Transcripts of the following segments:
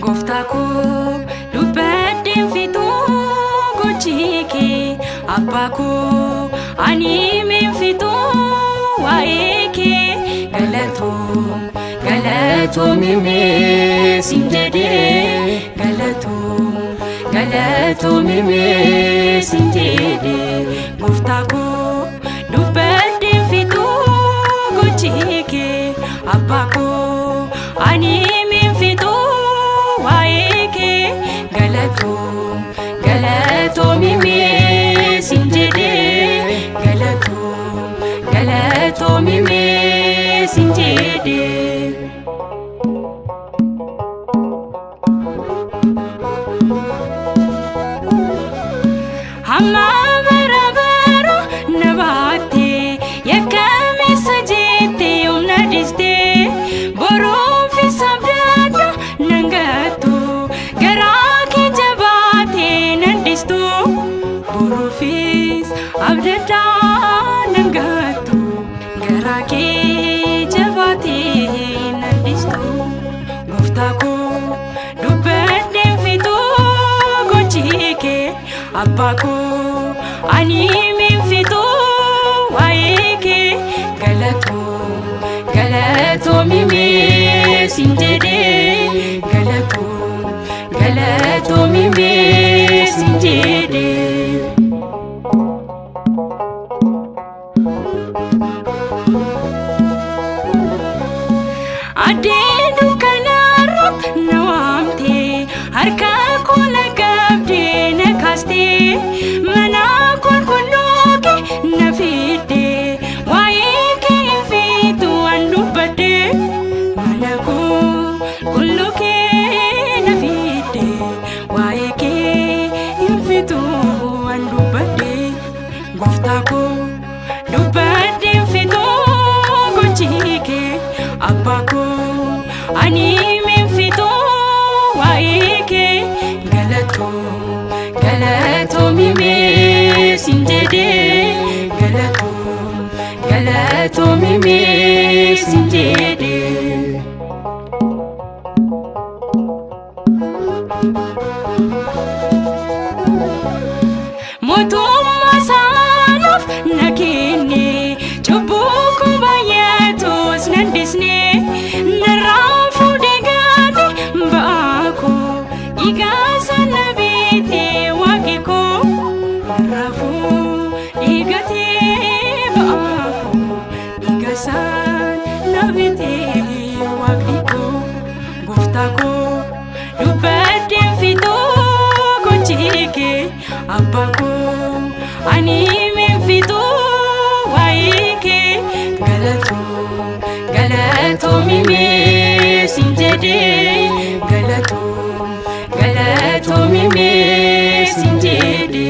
Goftako dubbadden fitu gochike Abbako ani min fitu waike Galato mime sinjede Galato mime sinjede Goftako dubbadden fitu gochike Abbako ani min fitu waike Galato mime sinjede Galato mime sinjede Hamma barabaro nabate yakame sajete umnadiste boru fi sabdada nangatu garaki jabate nandistu boru fi abdada nangatu garaki jabate nandistu Goftako dubbadden fitu gochike Abbako ani min fitu waike Galato mime sinjede Galato mime sinjede Ade dukanarot nawamte harka kona gabde nakaste mana kulluke nafide waike fitu andubade mana kulluke nafide waike fitu andubade Goftako dubbadden fitu gochike Abbako ani min fitu waike Galato mime sinjede Galato mime sinjede Motumma sanaf nakine chubbuku bayatos nandisne narafu degade baako igasa nabite wakiko narafu igate baako igasa nabite wakiko Goftako dubbadden fitu gochike Abbako ani min fitu waike Galato mime sinjede Galato mime sinjede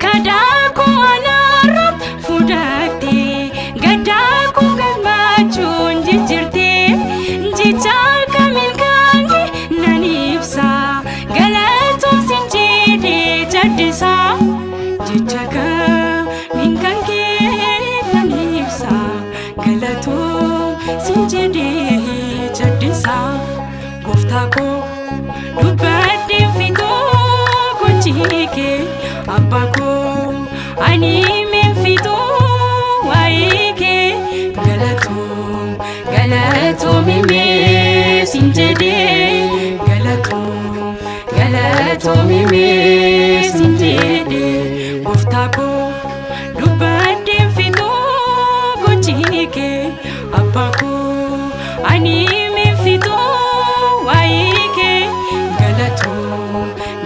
Kadako anarot fudate gadako gamachun jijirte jichal kamin kangi nanipsa Galato sinjede jaddisa jichaka min kangi nanipsa Galato sinjede jaddisa Goftako dubbadden fitu gochike Abbako ani min fitu waike Galato mime sinjede Galato mime sinjede Goftako dubbadden fitu gochike Abbako ani min fitu waike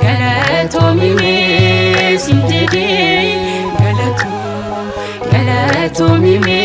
Galato mime sinjede Galato mime